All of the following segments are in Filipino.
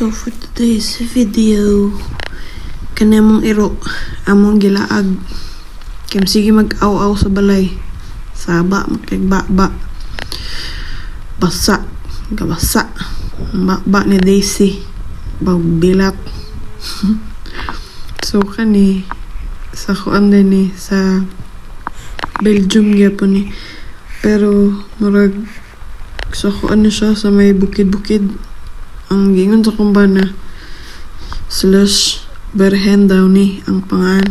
So for today's video, kanamong iro among gilaag kim sige mag-aw-aw sa balay, saba makigbaba, basa gabasa ba ni Daisy bagbilat. So kani sa kuan din ni sa Belgium gyapon ni, pero murag sa kuan na siya sa may bukid-bukid. Ang gingon sa kumbana slash berhen daw ni ang pangan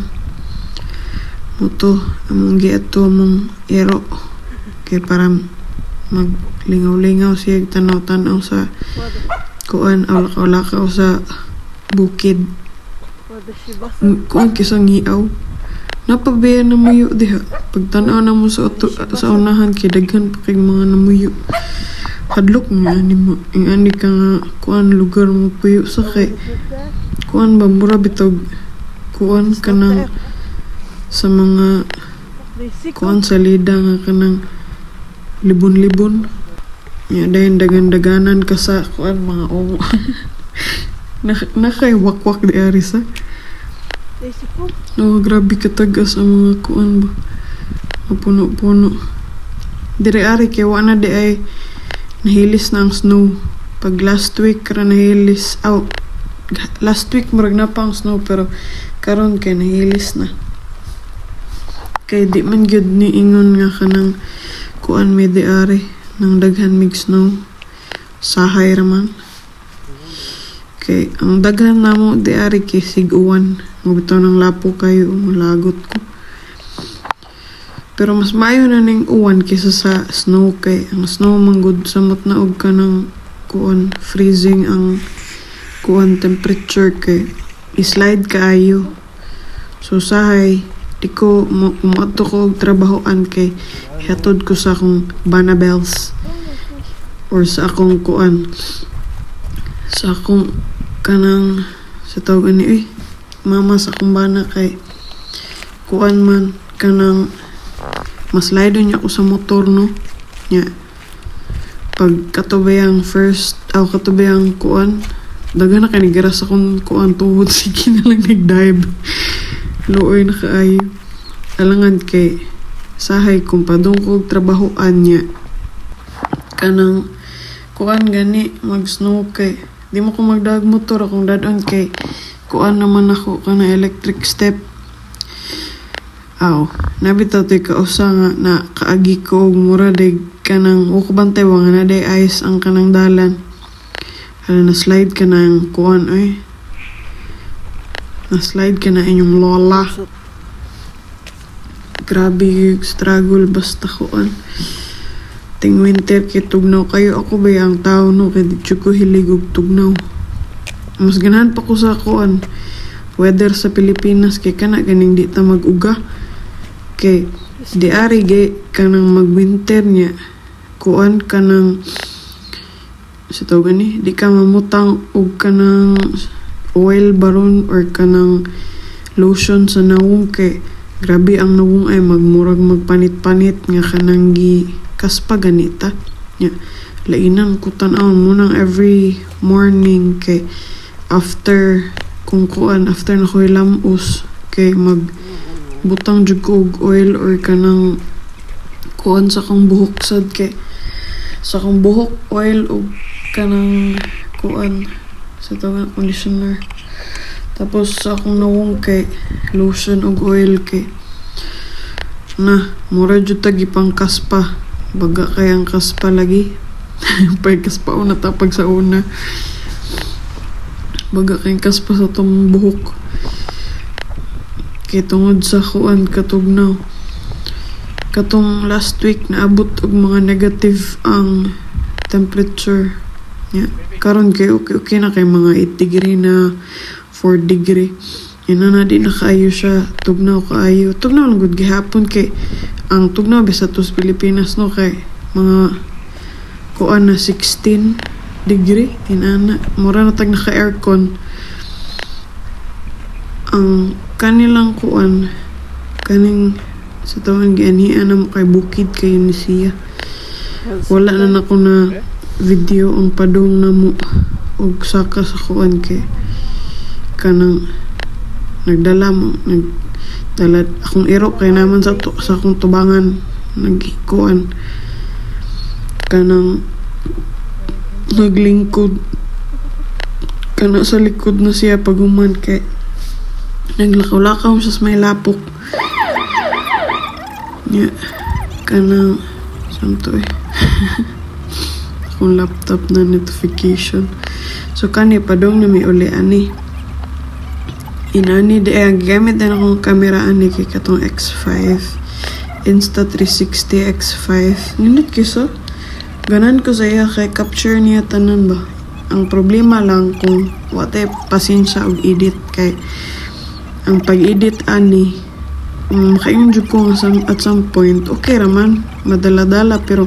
muto among giato among ero kay para maglingaw-lingaw siya tanaw-tanaw sa kuan awlaka-awlaka sa bukid kuan kisang hiaw napabayan na muyo diha pagtanaw na mo sa unahan kay daghan pa kay mga namuyo hadlok nga ni mo ang ani ka nga kuan lugar mo puyo sa kay kuan ba mura bitog kuan kanang sa mga kuan salida nga kanang libon-libon nya dayon dagan-daganan ka sa kuan mga omo nakay wakwak di ari sa no grabe katagas ang mga kuan ba mapuno-puno dire ari kay wala na di ay nahilis na ang snow. Pag last week ra nahilis last week murag na pa ang snow pero karon kay nahilis na kay di man gyud ni ingon nga kanang kuan may diari nang daghan mig snow sahay ra man kay ang daghan namo diari kay sig-uwan mo bitaw nang lapo kayo lagot ko. Pero mas maayo na ning uwan kaysa sa snow kay ang snow manggod samot na og kanang kuan freezing ang kuan temperature kay i-slide kaayo. So sahay di ko umato ko og trabahoan kay ihatod ko sa akong banabels or sa akong kuan sa akong kanang sa tawag ani mama sa akong bana kay kuan man kanang mas lido niya ako sa motor no nya pag katubayang first katubayang kuan daga na kanigira sa kung kuan tuhod sige na lang nag-dive looy na kaayo alangan kay sahay kung padung ko trabahoan niya kanang kuan gani mag snow kay di mo ko magdag motor akong dadon kay kuan naman ako kanang electric step nabitaw to'y kausa nga na kaagi ko og mura day kanang ukubantay wa nga na day ayos ang kanang dalan hala na slide ka na ang kuan na slide ka na inyong lola grabe struggle basta kuan ting winter kay tugnaw kayo ako ba ang tao no kay di ko hilig og tugnaw mas ganahan pa ko sa kuan weather sa Pilipinas kay kana ganing di ta mag-uga kay di ari gay kanang mag-winter niya kuan kanang sa tawag ni di ka mamutang og kanang oil baron or kanang lotion sa nawong kay grabe ang nawong ay magmurag magpanit-panit nga kanang gi kaspa ganita nya lainan ko tan-aw mo nang every morning kay after kung kuan after na ko'y lamos kay butang jud ko og oil or kanang kuan sa kong buhok sad kay sa kong buhok oil og kanang kuan sa tawag conditioner tapos sa akong nawong kay lotion og oil kay na mura jud tagi pang kaspa baga kay ang kaspa lagi pay kaspa una tapag sa una baga kay kaspa sa tong buhok kay tungod sa kuan katugnaw katong last week naabot og mga negative ang temperature nya karon kay okay na kay mga 8 degree na 4 degree ina na di na kaayo siya tugnaw kaayo tugnaw lang gud gihapon kay ang tugnaw bisa to sa Pilipinas no kay mga kuan na 16 degree inana mura na tag naka aircon ang kanilang kuan kaning sa tawang gianian na mo kay bukid kayo ni siya wala na nako na video ang padong na mo og saka sa kuan kay kanang nagdala akong iro kay naman sa akong tubangan nagkuan kanang naglingkod kana sa likod na siya paguman kay naglakaw-lakaw siya sa may lapok nya kanang samto akong laptop na notification so kani padong na may uli ani inani di ang gamit din akong camera ani kay katong X5 Insta360 X5 nindot kiso ganan ko sa iya kay capture niya tanan ba ang problema lang kung wate pasensya og edit kay ang pag-edit ani makaingon jud ko at some point okay raman madala-dala pero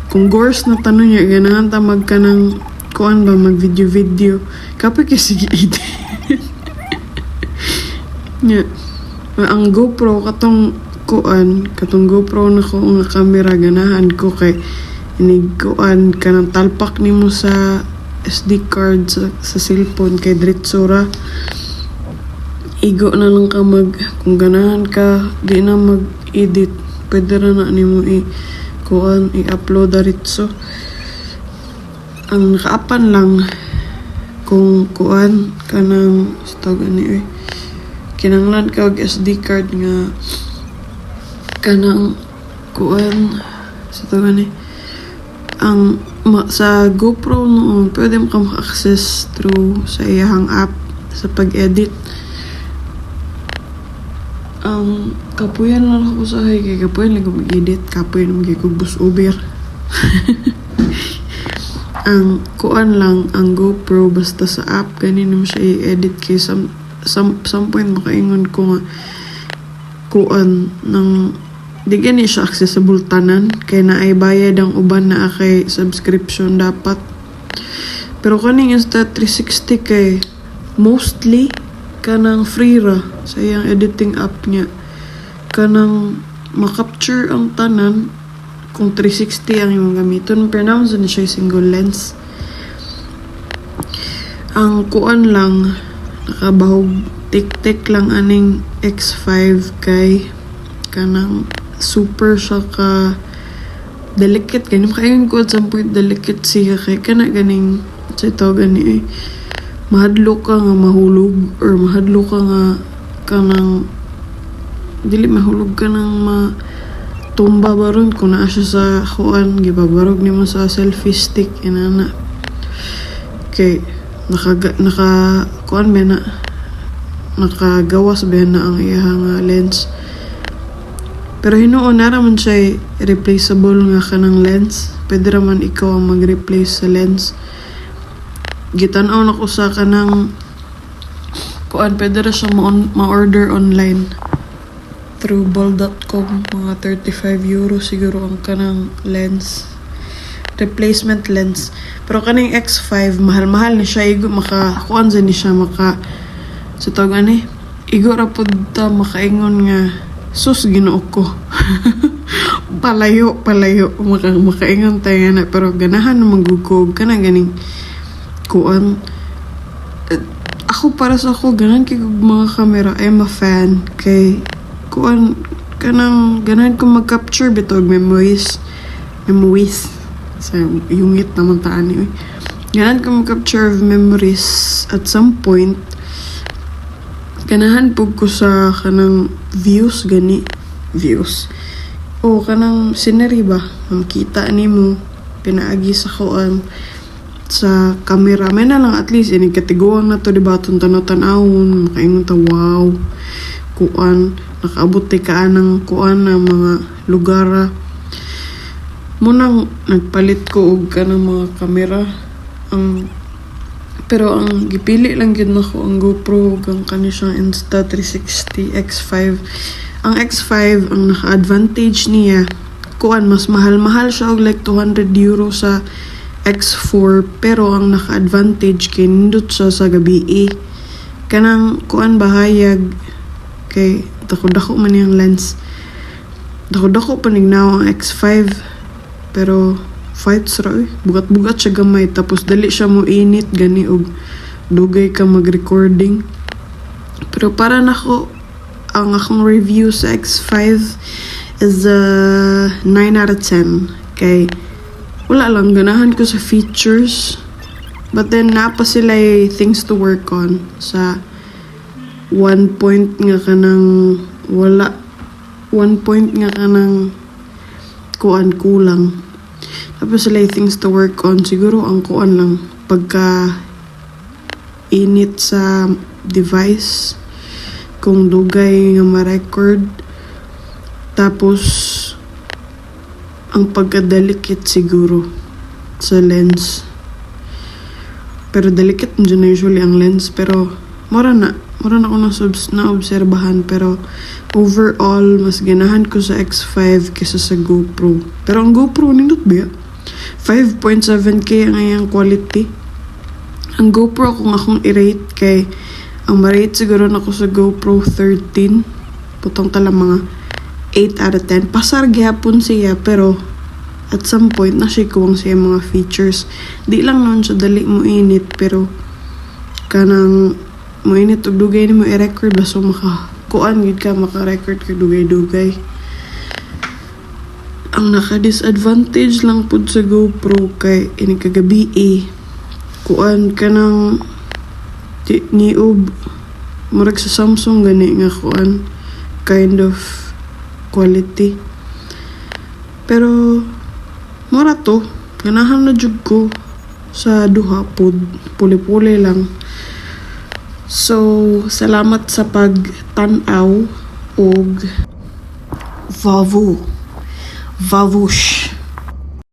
kung gores na tanong niya ganahan ta magkanang kuan ba mag video kapag sige edit yeah. Ang GoPro katong GoPro na ko nga camera ganahan ko kay inig kuan kanang talpak nimo sa SD card sa cellphone kay diretsura igo na lang ka kung ganahan ka di na mag-edit pwede ra na nimo i-upload diretso ang nakaapan lang kung kuan kanang tawag ani kinanglan ka og SD card nga kanang kuan sa tawag ni ang sa GoPro noon pwede mo ka maka-access through sa iyang app sa pag-edit ang kapuyan lang ako sa kay kapuyan lang ko mag-edit kapuyan lang kay bus Uber ang kuan lang ang GoPro basta sa app ganin mo siya i-edit kay some point makaingon ko nga kuan ng di gani siya accessible tanan kay naay bayad ang uban na kay subscription dapat pero kaning Insta360 kay mostly kanang free ra sa iyang editing app niya kanang makapture ang tanan kung 360 ang imong gamiton pero naman na siya single lens ang kuan lang nakabahog tik-tik lang aning X5 kay kanang super siya ka delicate kay makaingon ko at some point delicate siya kay kana ganing sa ito gani mahadlo ka nga mahulog or mahadlo ka nga kanang dili mahulog ka nang matumba baron kung naa siya sa kuan gibabarog nimo sa selfie stick inana kay naka kuan ba na nakagawas ba na ang iyang lens pero hinuon na raman siya replaceable nga kanang lens pwede raman ikaw ang mag-replace sa lens gitan-aw na ko sa kanang kuan pwede ra siya ma-order online through bol.com mga 35 euro siguro ang kanang lens replacement lens pero kaning X5 mahal-mahal ni siya igo kuan sa ni siya sa tawag ani igo ra pud ta makaingon nga sus Ginoo ko palayo makaingon tayo na pero ganahan na magugog kana ganing kuan ako para sa ako ganan kay mga camera I'm a fan kay kuan kanang ganahan ko mag-capture bitog memories sa yungit naman taan ni ganahan ko mag-capture of memories at some point ganahan pug ko sa kanang views o kanang scenery ba makita nimo pinaagi sa kuan sa camera may na lang at least ini katiguan na to diba tan-tanawon makaingon ta wow kuan nakaabot ka ng kuan na mga lugar munang nagpalit ko og kanang mga camera pero ang gipili lang gid nako ang GoPro ug ang kani siyang Insta360 X5 ang X5 ang naka-advantage niya kuan mas mahal siya og like 200 euro sa X4 pero ang naka-advantage kay nindot siya sa gabi kanang kuan bahayag kay dako man yung lens dako panignaw ang X5 pero fights ra eh. Bugat-bugat siya gamay tapos dali siya mo init gani og dugay ka mag-recording. Pero para nako ang akong review sa X5 is a 9 out of 10. Kay wala lang ganahan ko sa features. But then napa sila things to work on sa 1 point nga kanang wala 1 point nga kanang kuan kulang. Tapos sila things to work on. Siguro ang kuan lang pagka init sa device kung dugay nga ma-record. Tapos ang pagka-delicate siguro sa lens. Pero delicate dyan na usually ang lens. Pero mura na ako na-obserbahan. Pero overall, mas ganahan ko sa X5 kaysa sa GoPro. Pero ang GoPro, nindot ba? 5.7K ang ayang quality. Ang GoPro kung akong i-rate kay ang ma-rate siguro na ko sa GoPro 13. Putong tala mga 8 out of 10. Pasar gyapon siya pero at some point na siya kuwang siya mga features. Di lang nun siya dali mo init pero kanang mo init og dugay ni mo i-record ba so kuan gid ka maka-record ka dugay-dugay. Ang naka-disadvantage lang pud sa GoPro kay ini kagabi kuan kanang niub murag sa Samsung gani nga kuan kind of quality. Pero mura to ganahan na jud ko sa duha pod puli-puli lang. So salamat sa pagtan-aw og vavush.